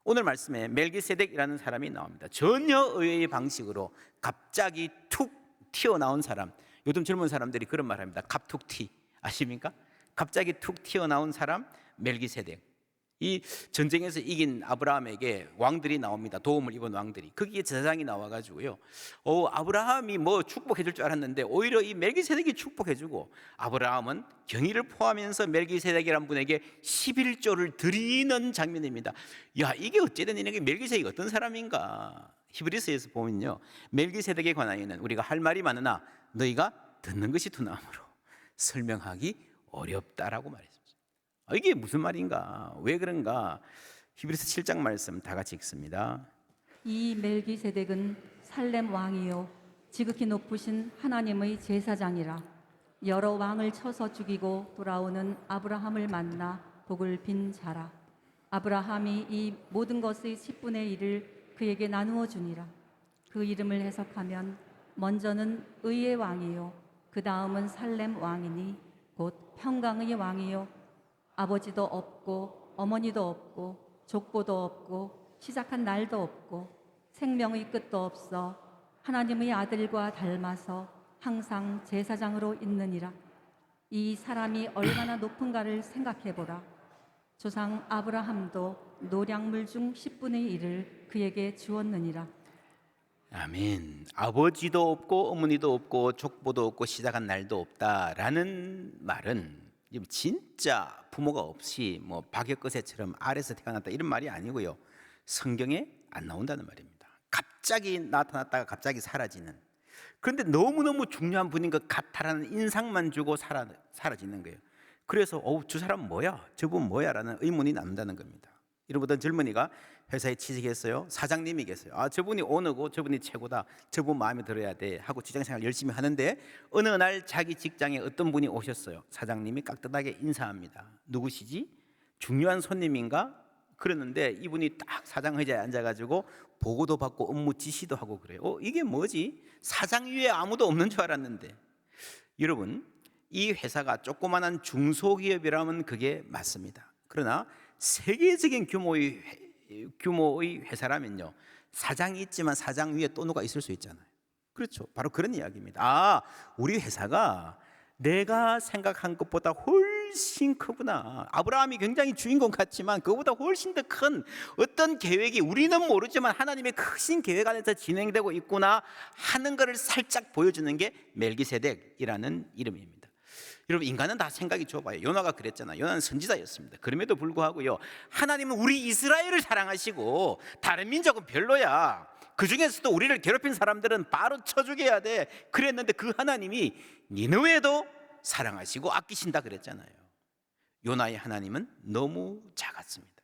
오늘 말씀에 멜기세덱이라는 사람이 나옵니다. 전혀 의외의 방식으로 갑자기 툭 튀어나온 사람. 요즘 젊은 사람들이 그런 말 합니다. 갑툭튀 아십니까? 갑자기 툭 튀어나온 사람 멜기세덱. 이 전쟁에서 이긴 아브라함에게 왕들이 나옵니다. 도움을 입은 왕들이. 거기에 제사장이 나와가지고요, 아브라함이 뭐 축복해 줄 줄 알았는데 오히려 이 멜기세덱이 축복해 주고, 아브라함은 경의를 포함하면서 멜기세덱이라는 분에게 11조를 드리는 장면입니다. 야, 이게 어찌된 일인가? 멜기세덱이 어떤 사람인가? 히브리서에서 보면요, 멜기세덱에 관하여는 우리가 할 말이 많으나 너희가 듣는 것이 두나무로 설명하기 어렵다라고 말했습니다. 이게 무슨 말인가? 왜 그런가? 히브리서 7장 말씀 다 같이 읽습니다. 이 멜기세덱은 살렘 왕이요 지극히 높으신 하나님의 제사장이라. 여러 왕을 쳐서 죽이고 돌아오는 아브라함을 만나 복을 빈 자라. 아브라함이 이 모든 것의 10분의 1을 그에게 나누어 주니라. 그 이름을 해석하면 먼저는 의의 왕이요 그 다음은 살렘 왕이니 곧 평강의 왕이요 아버지도 없고 어머니도 없고 족보도 없고 시작한 날도 없고 생명의 끝도 없어 하나님의 아들과 닮아서 항상 제사장으로 있느니라. 이 사람이 얼마나 높은가를 생각해보라. 조상 아브라함도 노량물 중 10분의 1을 그에게 주었느니라. 아멘. 아버지도 없고 어머니도 없고 족보도 없고 시작한 날도 없다라는 말은 진짜 부모가 없이 뭐 박역거세처럼 아래서 태어났다 이런 말이 아니고요, 성경에 안 나온다는 말입니다. 갑자기 나타났다가 갑자기 사라지는. 그런데 너무너무 중요한 분인 것 같다라는 인상만 주고 사라지는 거예요. 그래서 저 사람 뭐야? 저분 뭐야? 라는 의문이 남는다는 겁니다. 이러보던 젊은이가 회사에 취직했어요. 사장님이 계세요. 저분이 오너고 저분이 최고다, 저분 마음에 들어야 돼 하고 직장생활 열심히 하는데, 어느 날 자기 직장에 어떤 분이 오셨어요. 사장님이 깍듯하게 인사합니다. 누구시지? 중요한 손님인가? 그러는데 이분이 딱 사장 의자에 앉아가지고 보고도 받고 업무 지시도 하고 그래요. 이게 뭐지? 사장 위에 아무도 없는 줄 알았는데. 여러분, 이 회사가 조그만한 중소기업이라면 그게 맞습니다. 그러나 세계적인 규모의 회사라면요, 사장이 있지만 사장 위에 또 누가 있을 수 있잖아요. 그렇죠. 바로 그런 이야기입니다. 우리 회사가 내가 생각한 것보다 훨씬 크구나. 아브라함이 굉장히 주인공 같지만 그것보다 훨씬 더 큰 어떤 계획이 우리는 모르지만 하나님의 크신 계획 안에서 진행되고 있구나 하는 것을 살짝 보여주는 게 멜기세덱이라는 이름입니다. 여러분, 인간은 다 생각이 좁아요. 요나가 그랬잖아요. 요나는 선지자였습니다. 그럼에도 불구하고요, 하나님은 우리 이스라엘을 사랑하시고 다른 민족은 별로야, 그 중에서도 우리를 괴롭힌 사람들은 바로 쳐 죽여야 돼 그랬는데, 그 하나님이 니느웨도 사랑하시고 아끼신다 그랬잖아요. 요나의 하나님은 너무 작았습니다.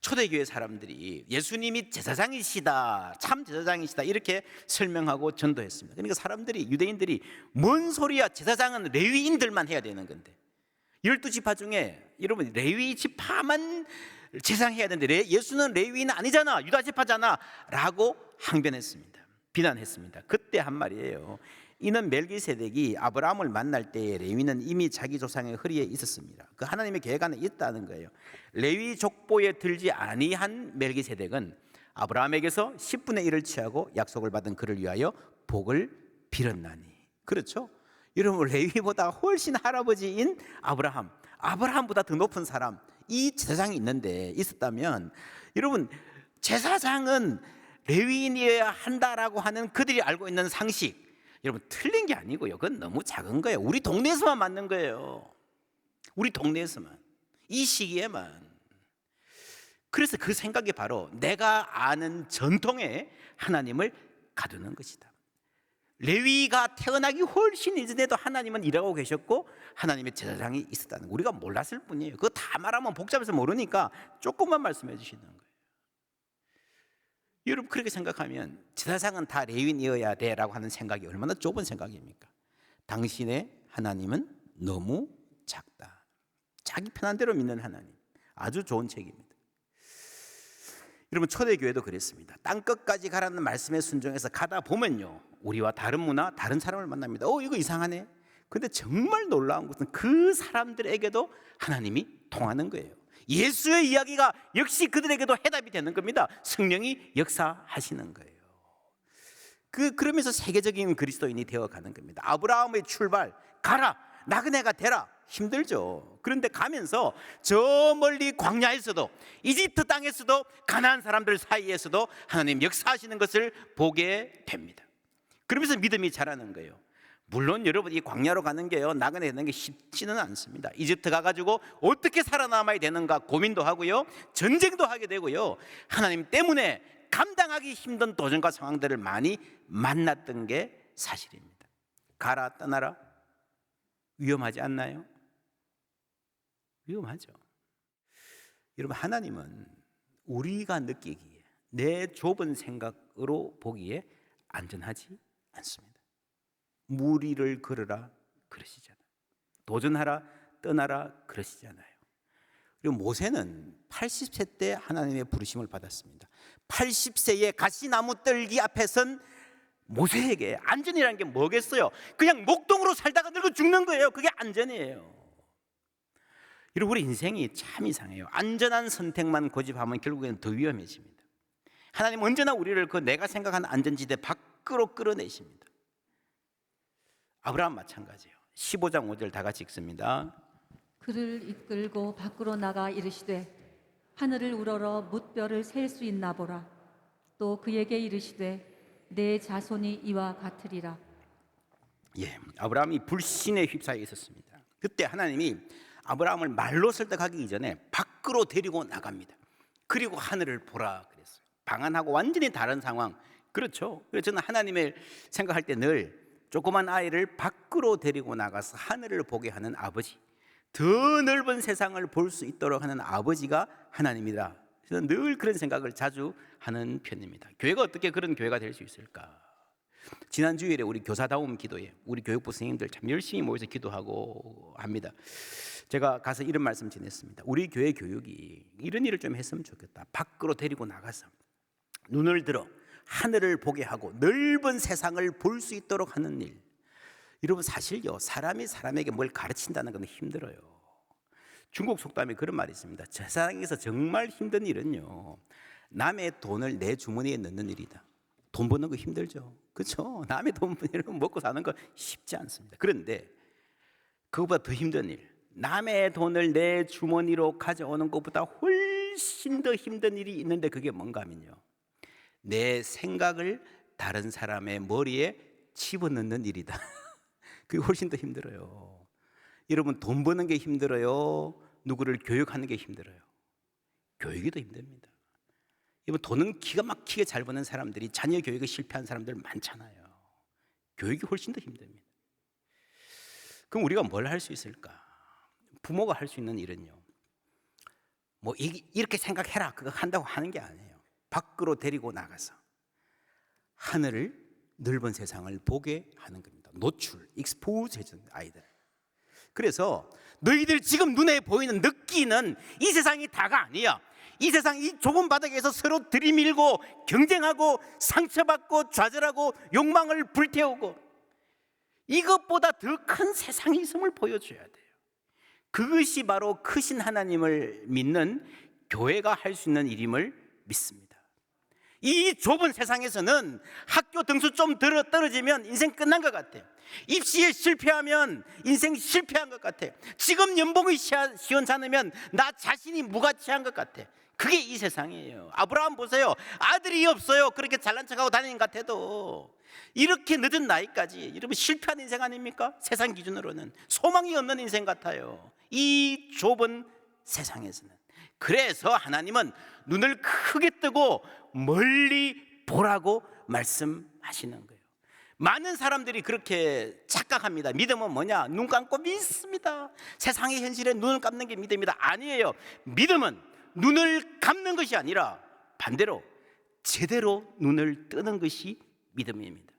초대교회 사람들이 예수님이 제사장이시다, 참 제사장이시다 이렇게 설명하고 전도했습니다. 그러니까 사람들이, 유대인들이 뭔 소리야, 제사장은 레위인들만 해야 되는 건데, 12지파 중에 여러분 레위 지파만 제사장해야 되는데 예수는 레위인 아니잖아, 유다지파잖아 라고 항변했습니다. 비난했습니다. 그때 한 말이에요. 이는 멜기세덱이 아브라함을 만날 때에 레위는 이미 자기 조상의 허리에 있었습니다. 그 하나님의 계획 안에 있다는 거예요. 레위 족보에 들지 아니한 멜기세덱은 아브라함에게서 10분의 1을 취하고 약속을 받은 그를 위하여 복을 빌었나니. 그렇죠? 여러분, 레위보다 훨씬 할아버지인 아브라함보다 더 높은 사람, 이 제사장이 있었다면, 여러분, 제사장은 레위인이어야 한다라고 하는 그들이 알고 있는 상식, 여러분 틀린 게 아니고요, 그건 너무 작은 거예요. 우리 동네에서만 맞는 거예요. 우리 동네에서만, 이 시기에만. 그래서 그 생각이 바로 내가 아는 전통에 하나님을 가두는 것이다. 레위가 태어나기 훨씬 이전에도 하나님은 일하고 계셨고 하나님의 제사장이 있었다는 거 우리가 몰랐을 뿐이에요. 그거 다 말하면 복잡해서 모르니까 조금만 말씀해 주시는 거예요. 여러분, 그렇게 생각하면 제사장은 다 레위인이어야 돼라고 하는 생각이 얼마나 좁은 생각입니까? 당신의 하나님은 너무 작다. 자기 편한 대로 믿는 하나님, 아주 좋은 책입니다. 여러분, 초대교회도 그랬습니다. 땅끝까지 가라는 말씀에 순종해서 가다 보면요, 우리와 다른 문화, 다른 사람을 만납니다. 이거 이상하네. 근데 정말 놀라운 것은 그 사람들에게도 하나님이 통하는 거예요. 예수의 이야기가 역시 그들에게도 해답이 되는 겁니다. 성령이 역사하시는 거예요. 그러면서 세계적인 그리스도인이 되어가는 겁니다. 아브라함의 출발, 가라, 나그네가 되라. 힘들죠. 그런데 가면서 저 멀리 광야에서도, 이집트 땅에서도, 가나안 사람들 사이에서도 하나님 역사하시는 것을 보게 됩니다. 그러면서 믿음이 자라는 거예요. 물론 여러분, 이 광야로 가는 게요, 나그네 되는 게 쉽지는 않습니다. 이집트 가가지고 어떻게 살아남아야 되는가 고민도 하고요, 전쟁도 하게 되고요, 하나님 때문에 감당하기 힘든 도전과 상황들을 많이 만났던 게 사실입니다. 가라, 떠나라. 위험하지 않나요? 위험하죠. 여러분, 하나님은 우리가 느끼기에, 내 좁은 생각으로 보기에 안전하지 않습니다. 무리를 걸으라 그러시잖아요. 도전하라, 떠나라 그러시잖아요. 그리고 모세는 80세 때 하나님의 부르심을 받았습니다. 80세의 가시나무 떨기 앞에 선 모세에게 안전이라는 게 뭐겠어요? 그냥 목동으로 살다가 늙어 죽는 거예요. 그게 안전이에요. 여러분, 우리 인생이 참 이상해요. 안전한 선택만 고집하면 결국에는 더 위험해집니다. 하나님 언제나 우리를 그 내가 생각하는 안전지대 밖으로 끌어내십니다. 아브라함 마찬가지예요. 15장 5절 다 같이 읽습니다. 그를 이끌고 밖으로 나가 이르시되 하늘을 우러러 뭇별을 셀 수 있나 보라. 또 그에게 이르시되 내 자손이 이와 같으리라. 아브라함이 불신에 휩싸여 있었습니다. 그때 하나님이 아브라함을 말로 설득하기 이전에 밖으로 데리고 나갑니다. 그리고 하늘을 보라 그랬어요. 방안하고 완전히 다른 상황. 그렇죠. 그래서 저는 하나님을 생각할 때 늘 조그만 아이를 밖으로 데리고 나가서 하늘을 보게 하는 아버지, 더 넓은 세상을 볼 수 있도록 하는 아버지가 하나님이다. 저는 늘 그런 생각을 자주 하는 편입니다. 교회가 어떻게 그런 교회가 될 수 있을까? 지난 주일에 우리 교사다움 기도에 우리 교육부 선생님들 참 열심히 모여서 기도하고 합니다. 제가 가서 이런 말씀 전했습니다. 우리 교회 교육이 이런 일을 좀 했으면 좋겠다. 밖으로 데리고 나가서 눈을 들어 하늘을 보게 하고 넓은 세상을 볼 수 있도록 하는 일. 여러분, 사실요, 사람이 사람에게 뭘 가르친다는 건 힘들어요. 중국 속담에 그런 말이 있습니다. 세상에서 정말 힘든 일은요, 남의 돈을 내 주머니에 넣는 일이다. 돈 버는 거 힘들죠. 그렇죠? 남의 돈 먹고 사는 거 쉽지 않습니다. 그런데 그것보다 더 힘든 일, 남의 돈을 내 주머니로 가져오는 것보다 훨씬 더 힘든 일이 있는데, 그게 뭔가 하면요, 내 생각을 다른 사람의 머리에 집어넣는 일이다. 그게 훨씬 더 힘들어요. 여러분, 돈 버는 게 힘들어요? 누구를 교육하는 게 힘들어요? 교육이 더 힘듭니다. 여러분, 돈은 기가 막히게 잘 버는 사람들이 자녀 교육에 실패한 사람들 많잖아요. 교육이 훨씬 더 힘듭니다. 그럼 우리가 뭘 할 수 있을까? 부모가 할 수 있는 일은요, 뭐 이렇게 생각해라 그거 한다고 하는 게 아니에요. 밖으로 데리고 나가서 하늘을, 넓은 세상을 보게 하는 겁니다. 노출, 익스포즈 해주는 아이들. 그래서 너희들 지금 눈에 보이는, 느끼는 이 세상이 다가 아니야. 이 세상, 이 좁은 바닥에서 서로 들이밀고 경쟁하고 상처받고 좌절하고 욕망을 불태우고, 이것보다 더 큰 세상이 있음을 보여줘야 돼요. 그것이 바로 크신 하나님을 믿는 교회가 할 수 있는 일임을 믿습니다. 이 좁은 세상에서는 학교 등수 좀 떨어지면 인생 끝난 것 같아요. 입시에 실패하면 인생 실패한 것 같아요. 지금 연봉이 시원찮으면 나 자신이 무가치한 것 같아요. 그게 이 세상이에요. 아브라함 보세요. 아들이 없어요. 그렇게 잘난 척하고 다니는 것 같아도 이렇게 늦은 나이까지, 여러분, 실패한 인생 아닙니까? 세상 기준으로는 소망이 없는 인생 같아요, 이 좁은 세상에서는. 그래서 하나님은 눈을 크게 뜨고 멀리 보라고 말씀하시는 거예요. 많은 사람들이 그렇게 착각합니다. 믿음은 뭐냐? 눈 감고 믿습니다. 세상의 현실에 눈을 감는 게 믿음이다. 아니에요. 믿음은 눈을 감는 것이 아니라 반대로 제대로 눈을 뜨는 것이 믿음입니다.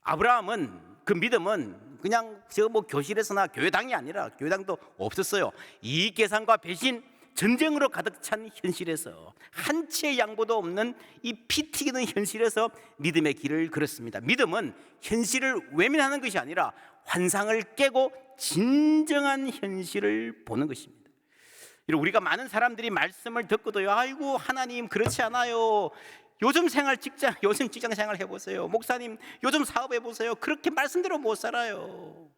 아브라함은 그 믿음은 그냥 교실에서나 교회당이 아니라, 교회당도 없었어요. 이익 계산과 배신, 전쟁으로 가득 찬 현실에서, 한 채의 양보도 없는 이 피 튀기는 현실에서 믿음의 길을 걸었습니다. 믿음은 현실을 외면하는 것이 아니라 환상을 깨고 진정한 현실을 보는 것입니다. 우리가 많은 사람들이 말씀을 듣고도요, 아이고 하나님 그렇지 않아요, 요즘 직장 생활 해보세요, 목사님 요즘 사업해보세요, 그렇게 말씀대로 못 살아요.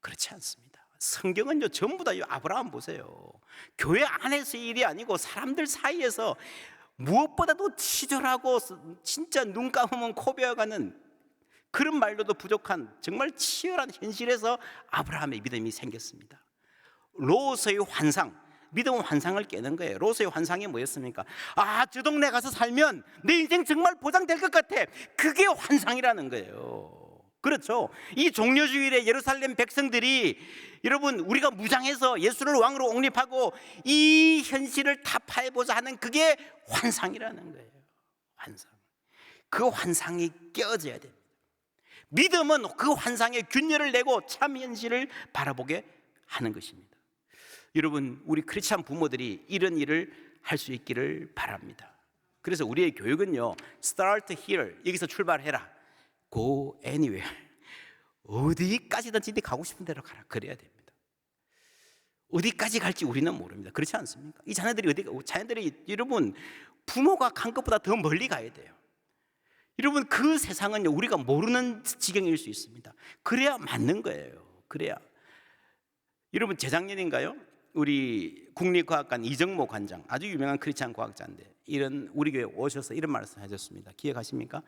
그렇지 않습니다. 성경은요 전부 다 아브라함 보세요. 교회 안에서의 일이 아니고 사람들 사이에서 무엇보다도 치졸하고 진짜 눈 감으면 코 베어가는 그런 말로도 부족한 정말 치열한 현실에서 아브라함의 믿음이 생겼습니다. 롯의 환상, 믿음은 환상을 깨는 거예요. 롯의 환상이 뭐였습니까? 저 동네 가서 살면 내 인생 정말 보장될 것 같아. 그게 환상이라는 거예요. 그렇죠. 이 종려주일에 예루살렘 백성들이, 여러분, 우리가 무장해서 예수를 왕으로 옹립하고 이 현실을 타파해보자 하는 그게 환상이라는 거예요. 환상. 그 환상이 깨어져야 됩니다. 믿음은 그 환상에 균열을 내고 참 현실을 바라보게 하는 것입니다. 여러분, 우리 크리스찬 부모들이 이런 일을 할 수 있기를 바랍니다. 그래서 우리의 교육은요, start here, 여기서 출발해라, go anywhere, 어디까지든지 네 가고 싶은 데로 가라, 그래야 됩니다. 어디까지 갈지 우리는 모릅니다. 그렇지 않습니까? 이 자녀들이 여러분, 부모가 간 것보다 더 멀리 가야 돼요. 여러분, 그 세상은요 우리가 모르는 지경일 수 있습니다. 그래야 맞는 거예요. 그래야. 여러분, 재작년인가요? 우리 국립과학관 이정모 관장, 아주 유명한 크리스찬 과학자인데, 이런 우리 교회 오셔서 이런 말씀 하셨습니다. 기억하십니까?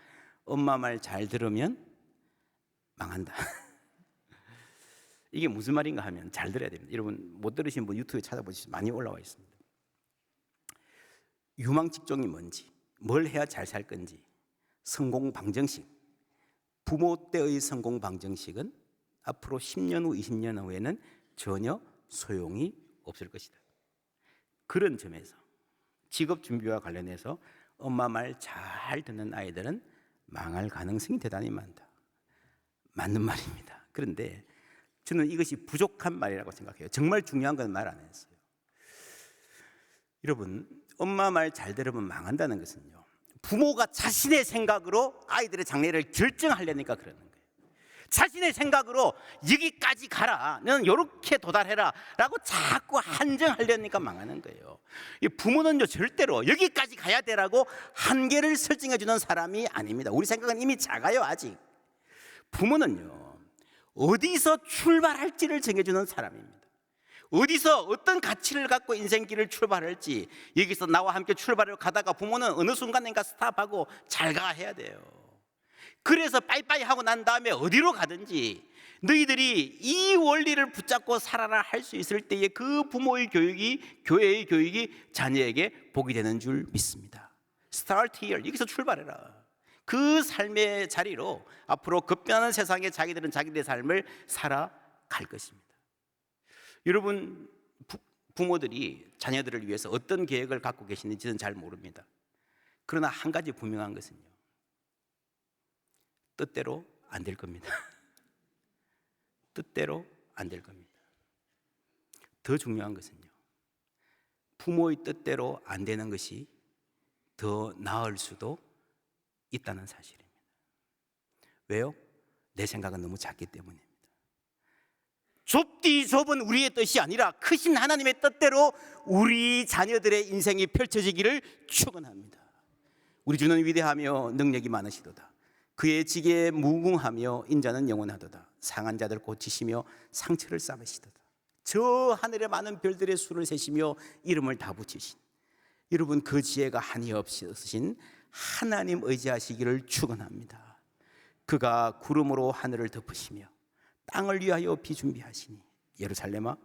엄마 말 잘 들으면 망한다. 이게 무슨 말인가 하면 잘 들어야 됩니다. 여러분, 못 들으신 분 유튜브에 찾아보시면 많이 올라와 있습니다. 유망 직종이 뭔지, 뭘 해야 잘 살 건지, 성공 방정식, 부모 때의 성공 방정식은 앞으로 10년 후, 20년 후에는 전혀 소용이 없을 것이다. 그런 점에서 직업 준비와 관련해서 엄마 말 잘 듣는 아이들은 망할 가능성이 대단히 많다. 맞는 말입니다. 그런데 저는 이것이 부족한 말이라고 생각해요. 정말 중요한 건 말 안 했어요. 여러분, 엄마 말 잘 들으면 망한다는 것은요, 부모가 자신의 생각으로 아이들의 장래를 결정하려니까 그러는 거예요. 자신의 생각으로 여기까지 가라, 너는 이렇게 도달해라 라고 자꾸 한정하려니까 망하는 거예요. 이 부모는요 절대로 여기까지 가야 되라고 한계를 설정해 주는 사람이 아닙니다. 우리 생각은 이미 작아요. 아직. 부모는요 어디서 출발할지를 정해주는 사람입니다. 어디서 어떤 가치를 갖고 인생길을 출발할지, 여기서 나와 함께 출발을 가다가 부모는 어느 순간인가 스탑하고 잘 가 해야 돼요. 그래서 빠이빠이 하고 난 다음에 어디로 가든지 너희들이 이 원리를 붙잡고 살아라 할 수 있을 때에 그 부모의 교육이, 교회의 교육이 자녀에게 복이 되는 줄 믿습니다. Start here, 여기서 출발해라. 그 삶의 자리로 앞으로 급변하는 세상에 자기들은 자기들의 삶을 살아갈 것입니다. 여러분, 부모들이 자녀들을 위해서 어떤 계획을 갖고 계시는지는 잘 모릅니다. 그러나 한 가지 분명한 것은요, 뜻대로 안 될 겁니다. 뜻대로 안 될 겁니다. 더 중요한 것은요, 부모의 뜻대로 안 되는 것이 더 나을 수도 있다는 사실입니다. 왜요? 내 생각은 너무 작기 때문입니다. 좁디 좁은 우리의 뜻이 아니라 크신 하나님의 뜻대로 우리 자녀들의 인생이 펼쳐지기를 축원합니다. 우리 주는 위대하며 능력이 많으시도다. 그의 지게에 무궁하며 인자는 영원하도다. 상한 자들 고치시며 상처를 싸매시도다. 저 하늘의 많은 별들의 수를 세시며 이름을 다 붙이신, 여러분, 그 지혜가 한이 없으신 하나님 의지하시기를 축원합니다. 그가 구름으로 하늘을 덮으시며 땅을 위하여 비 준비하시니 예루살렘아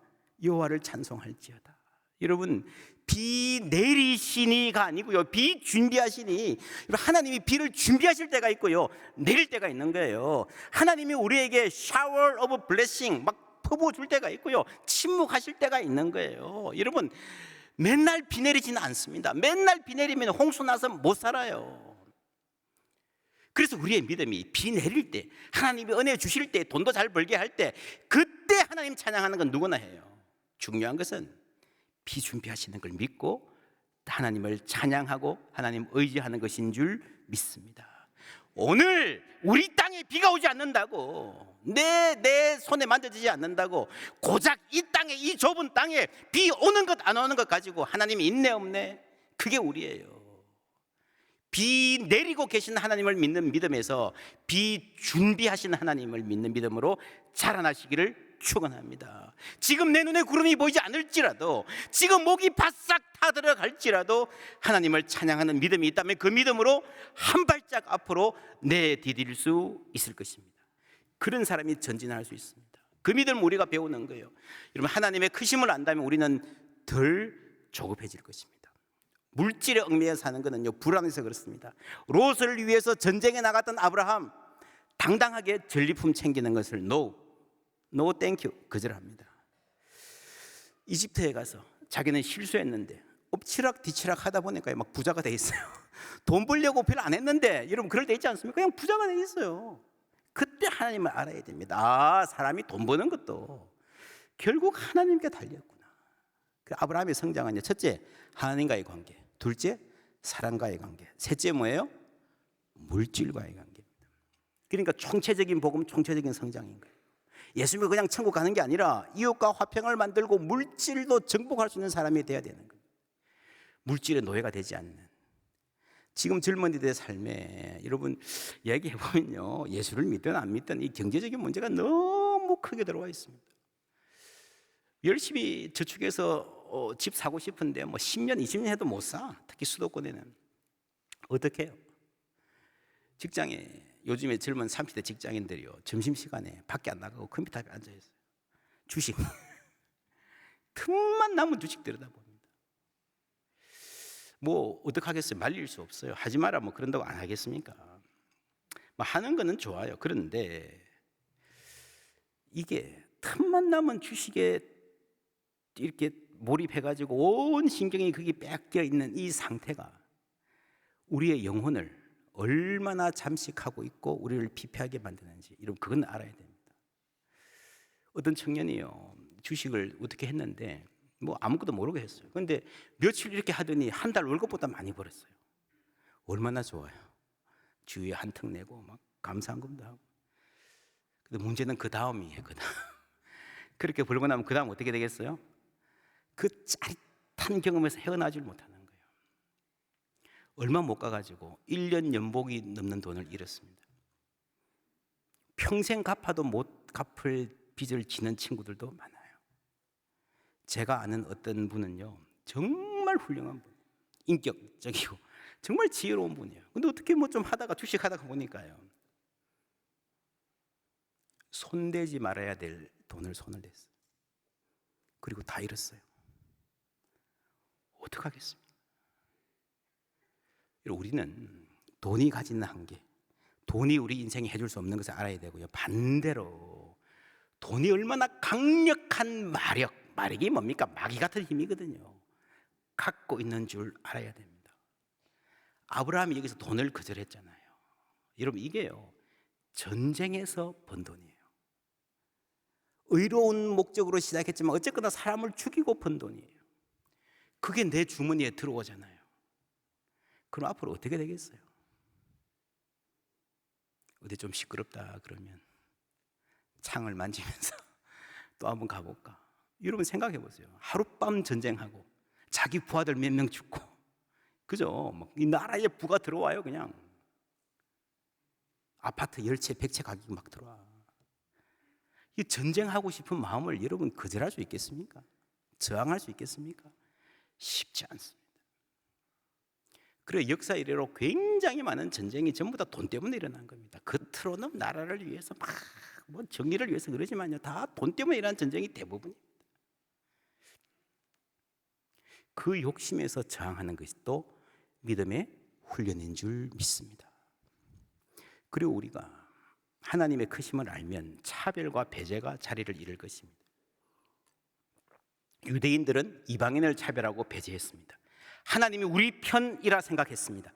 여호와를 찬송할지어다. 여러분, 비 내리시니가 아니고요, 비 준비하시니, 하나님이 비를 준비하실 때가 있고요, 내릴 때가 있는 거예요. 하나님이 우리에게 shower of blessing 막 퍼부어 줄 때가 있고요, 침묵하실 때가 있는 거예요. 여러분, 맨날 비 내리지는 않습니다. 맨날 비 내리면 홍수 나서 못 살아요. 그래서 우리의 믿음이 비 내릴 때, 하나님이 은혜 주실 때, 돈도 잘 벌게 할 때, 그때 하나님 찬양하는 건 누구나 해요. 중요한 것은 비 준비하시는 걸 믿고 하나님을 찬양하고 하나님 의지하는 것인 줄 믿습니다. 오늘 우리 땅에 비가 오지 않는다고, 내 손에 만져지지 않는다고, 고작 이 땅에, 이 좁은 땅에 비 오는 것 안 오는 것 가지고 하나님이 있네 없네, 그게 우리예요. 비 내리고 계신 하나님을 믿는 믿음에서 비 준비하신 하나님을 믿는 믿음으로 자라나시기를 축원합니다. 지금 내 눈에 구름이 보이지 않을지라도, 지금 목이 바싹 타들어갈지라도 하나님을 찬양하는 믿음이 있다면 그 믿음으로 한 발짝 앞으로 내디딜 수 있을 것입니다. 그런 사람이 전진할 수 있습니다. 그 믿음을 우리가 배우는 거예요. 여러분, 하나님의 크심을 안다면 우리는 덜 조급해질 것입니다. 물질에 얽매여 사는 것은요, 불안해서 그렇습니다. 롯을 위해서 전쟁에 나갔던 아브라함, 당당하게 전리품 챙기는 것을 no 땡큐 거절합니다. 이집트에 가서 자기는 실수했는데 엎치락 뒤치락 하다 보니까 막 부자가 돼 있어요. 돈 벌려고 별로 안 했는데, 여러분 그럴 때 있지 않습니까? 그냥 부자가 돼 있어요. 그때 하나님을 알아야 됩니다. 아, 사람이 돈 버는 것도 결국 하나님께 달렸구나. 그 아브라함의 성장은 첫째, 하나님과의 관계; 둘째, 사람과의 관계; 셋째 뭐예요? 물질과의 관계입니다. 그러니까 총체적인 복음, 총체적인 성장인 거예요. 예수님이 그냥 천국 가는 게 아니라 이웃과 화평을 만들고 물질도 정복할 수 있는 사람이 되어야 되는 거예요. 물질의 노예가 되지 않는, 지금 젊은이들의 삶에 여러분 이야기해보면요, 예수를 믿든 안 믿든 이 경제적인 문제가 너무 크게 들어와 있습니다. 열심히 저축해서 집 사고 싶은데 뭐 10년, 20년 해도 못 사. 특히 수도권에는. 어떻게 해요? 직장에, 요즘에 젊은 30대 직장인들이요, 점심시간에 밖에 안 나가고 컴퓨터 앞에 앉아있어요. 주식 틈만 나면 주식 들여다봅니다. 뭐 어떡하겠어요? 말릴 수 없어요. 하지 마라 뭐 그런다고 안 하겠습니까? 뭐 하는 거는 좋아요. 그런데 이게 틈만 나면 주식에 이렇게 몰입해가지고 온 신경이 거기 뺏겨 있는 이 상태가 우리의 영혼을 얼마나 잠식하고 있고 우리를 피폐하게 만드는지, 여러분 그건 알아야 됩니다. 어떤 청년이요, 주식을 어떻게 했는데 뭐 아무것도 모르고 했어요. 그런데 며칠 이렇게 하더니 한 달 월급보다 많이 벌었어요. 얼마나 좋아요. 주위에 한턱 내고 막 감사한금도 하고. 근데 문제는 그 다음이에요. 그 다음. 그렇게 벌고 나면 그 다음 어떻게 되겠어요? 그 짜릿한 경험에서 헤어나질 못하는 거예요. 얼마 못 가가지고 1년 연봉이 넘는 돈을 잃었습니다. 평생 갚아도 못 갚을 빚을 지는 친구들도 많아요. 제가 아는 어떤 분은요, 정말 훌륭한 분, 인격적이고 정말 지혜로운 분이에요. 근데 어떻게 뭐 좀 하다가 주식하다가 보니까요, 손대지 말아야 될 돈을 손을 댔어요. 그리고 다 잃었어요. 어떡하겠습니까? 우리는 돈이 가지는 한계, 돈이 우리 인생에 해줄 수 없는 것을 알아야 되고요, 반대로 돈이 얼마나 강력한 마력이 뭡니까? 마귀 같은 힘이거든요. 갖고 있는 줄 알아야 됩니다. 아브라함이 여기서 돈을 거절했잖아요. 여러분 이게요, 전쟁에서 번 돈이에요. 의로운 목적으로 시작했지만 어쨌거나 사람을 죽이고 번 돈이에요. 그게 내 주머니에 들어오잖아요. 그럼 앞으로 어떻게 되겠어요? 어디 좀 시끄럽다 그러면 창을 만지면서 또 한번 가볼까? 여러분 생각해 보세요. 하룻밤 전쟁하고 자기 부하들 몇 명 죽고, 그죠? 막 이 나라에 부가 들어와요. 그냥 아파트 10채 100채 가격이 막 들어와. 이 전쟁하고 싶은 마음을 여러분 거절할 수 있겠습니까? 저항할 수 있겠습니까? 쉽지 않습니다. 그래 역사 이래로 굉장히 많은 전쟁이 전부 다 돈 때문에 일어난 겁니다. 겉으로는 나라를 위해서 막 뭐 정의를 위해서 그러지만요, 다 돈 때문에 일어난 전쟁이 대부분입니다. 그 욕심에서 저항하는 것이 또 믿음의 훈련인 줄 믿습니다. 그리고 우리가 하나님의 크심을 알면 차별과 배제가 자리를 잃을 것입니다. 유대인들은 이방인을 차별하고 배제했습니다. 하나님이 우리 편이라 생각했습니다.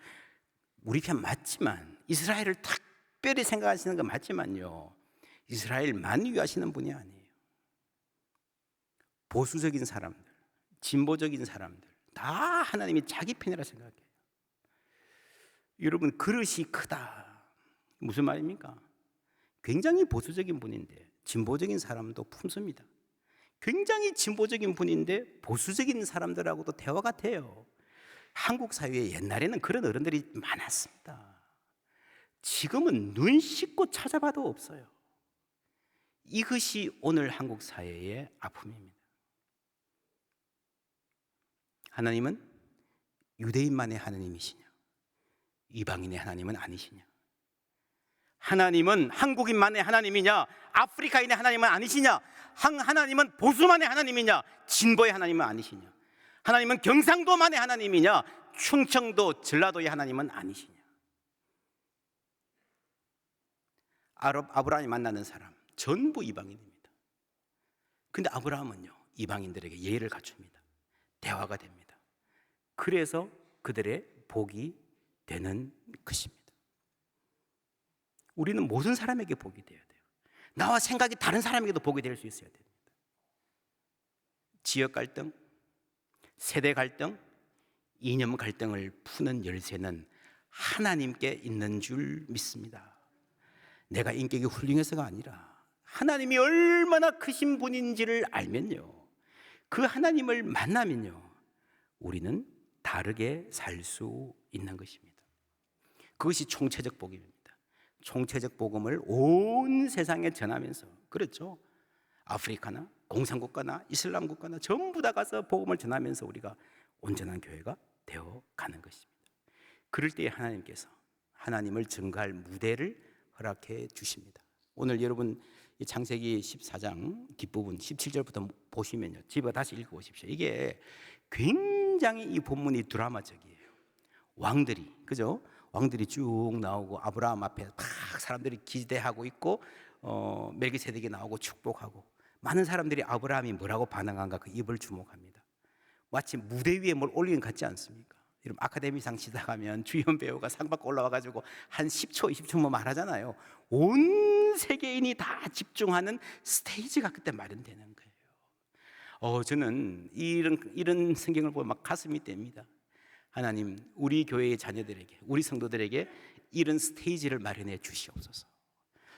우리 편 맞지만, 이스라엘을 특별히 생각하시는 건 맞지만요, 이스라엘만 위하시는 분이 아니에요. 보수적인 사람들, 진보적인 사람들 다 하나님이 자기 편이라 생각해요. 여러분 그릇이 크다, 무슨 말입니까? 굉장히 보수적인 분인데 진보적인 사람도 품습니다. 굉장히 진보적인 분인데 보수적인 사람들하고도 대화가 돼요. 한국 사회에 옛날에는 그런 어른들이 많았습니다. 지금은 눈 씻고 찾아봐도 없어요. 이것이 오늘 한국 사회의 아픔입니다. 하나님은 유대인만의 하나님이시냐? 이방인의 하나님은 아니시냐? 하나님은 한국인만의 하나님이냐? 아프리카인의 하나님은 아니시냐? 하나님은 보수만의 하나님이냐? 진보의 하나님은 아니시냐? 하나님은 경상도만의 하나님이냐? 충청도, 전라도의 하나님은 아니시냐? 아브라함이 만나는 사람 전부 이방인입니다. 근데 아브라함은요, 이방인들에게 예의를 갖춥니다. 대화가 됩니다. 그래서 그들의 복이 되는 것입니다. 우리는 모든 사람에게 복이 되어야 돼요. 나와 생각이 다른 사람에게도 복이 될 수 있어야 됩니다. 지역 갈등, 세대 갈등, 이념 갈등을 푸는 열쇠는 하나님께 있는 줄 믿습니다. 내가 인격이 훌륭해서가 아니라 하나님이 얼마나 크신 분인지를 알면요, 그 하나님을 만나면요, 우리는 다르게 살 수 있는 것입니다. 그것이 총체적 복입니다. 총체적 복음을 온 세상에 전하면서, 그렇죠, 아프리카나 공산국가나 이슬람 국가나 전부 다 가서 복음을 전하면서 우리가 온전한 교회가 되어 가는 것입니다. 그럴 때에 하나님께서 하나님을 증거할 무대를 허락해 주십니다. 오늘 여러분 이 창세기 14장 뒷부분 17절부터 보시면요, 집에 다시 읽어보십시오. 이게 굉장히 이 본문이 드라마적이에요. 왕들이, 그죠? 왕들이 쭉 나오고 아브라함 앞에 딱 사람들이 기대하고 있고, 멜기세덱이 나오고 축복하고, 많은 사람들이 아브라함이 뭐라고 반응한가 그 입을 주목합니다. 마치 무대 위에 뭘 올리는 것 같지 않습니까? 여러분 아카데미상 시작하면 주연 배우가 상 받고 올라와가지고 한 10초 20초 뭐 말하잖아요. 온 세계인이 다 집중하는 스테이지가 그때 마련되는 거예요. 저는 이런 성경을 보면 막 가슴이 뗍니다. 하나님, 우리 교회의 자녀들에게, 우리 성도들에게 이런 스테이지를 마련해 주시옵소서.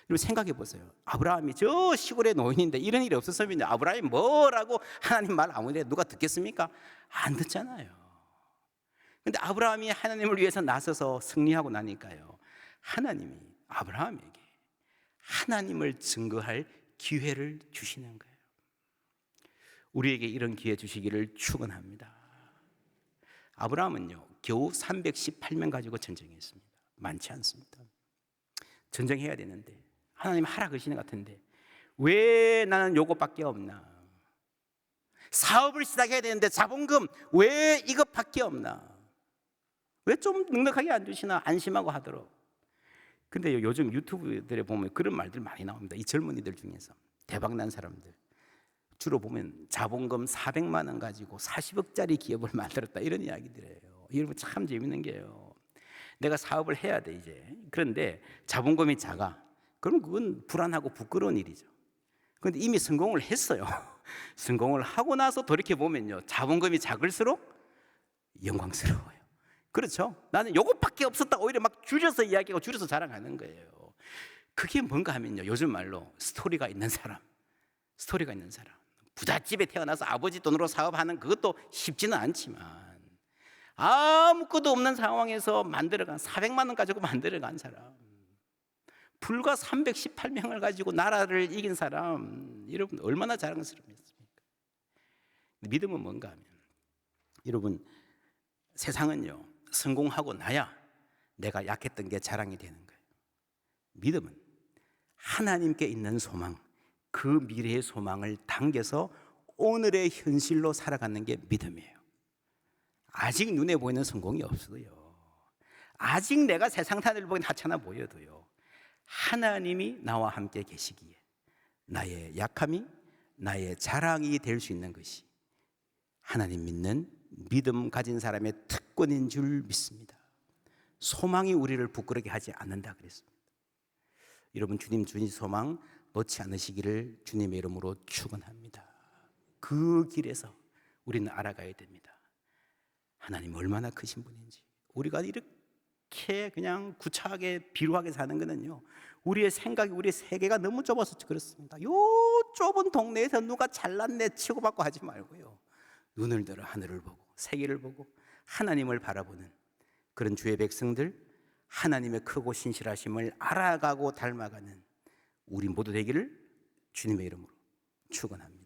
여러분 생각해 보세요. 아브라함이 저 시골의 노인인데 이런 일이 없었으면 아브라함이 뭐라고 하나님 말 아무리 해도 누가 듣겠습니까? 안 듣잖아요. 근데 아브라함이 하나님을 위해서 나서서 승리하고 나니까요, 하나님이 아브라함에게 하나님을 증거할 기회를 주시는 거예요. 우리에게 이런 기회 주시기를 축원합니다. 아브라함은요, 겨우 318명 가지고 전쟁했습니다. 많지 않습니다. 전쟁해야 되는데 하나님 하라 그러시는 것 같은데 왜 나는 요것밖에 없나? 사업을 시작해야 되는데 자본금 왜 이것밖에 없나? 왜 좀 넉넉하게 안 주시나? 안심하고 하도록. 근데 요즘 유튜브들에 보면 그런 말들 많이 나옵니다. 이 젊은이들 중에서 대박난 사람들 주로 보면 자본금 400만 원 가지고 40억짜리 기업을 만들었다, 이런 이야기들이에요. 여러분 참 재밌는 게요, 내가 사업을 해야 돼 이제. 그런데 자본금이 작아. 그럼 그건 불안하고 부끄러운 일이죠. 그런데 이미 성공을 했어요. 성공을 하고 나서 돌이켜보면요, 자본금이 작을수록 영광스러워요. 그렇죠? 나는 요것밖에 없었다 오히려 막 줄여서 이야기하고 줄여서 자랑하는 거예요. 그게 뭔가 하면요, 요즘 말로 스토리가 있는 사람. 스토리가 있는 사람. 부잣집에 태어나서 아버지 돈으로 사업하는 그것도 쉽지는 않지만 아무것도 없는 상황에서 만들어간 400만 원 가지고 만들어간 사람, 불과 318명을 가지고 나라를 이긴 사람, 여러분 얼마나 자랑스럽습니까? 믿음은 뭔가 하면, 여러분 세상은요, 성공하고 나야 내가 약했던 게 자랑이 되는 거예요. 믿음은 하나님께 있는 소망, 그 미래의 소망을 당겨서 오늘의 현실로 살아가는 게 믿음이에요. 아직 눈에 보이는 성공이 없어도요, 아직 내가 세상 하늘을 보긴 하찮아 보여도요, 하나님이 나와 함께 계시기에 나의 약함이 나의 자랑이 될 수 있는 것이 하나님 믿는 믿음 가진 사람의 특권인 줄 믿습니다. 소망이 우리를 부끄럽게 하지 않는다 그랬습니다. 여러분 주님 주신 소망 놓지 않으시기를 주님의 이름으로 축원합니다. 그 길에서 우리는 알아가야 됩니다. 하나님 얼마나 크신 분인지, 우리가 이렇게 이렇게 그냥 구차하게 비루하게 사는 거는요, 우리의 생각이, 우리의 세계가 너무 좁아서 그렇습니다. 요 좁은 동네에서 누가 잘났네 치고받고 하지 말고요, 눈을 들어 하늘을 보고 세계를 보고 하나님을 바라보는 그런 주의 백성들, 하나님의 크고 신실하심을 알아가고 닮아가는 우리 모두 되기를 주님의 이름으로 축원합니다.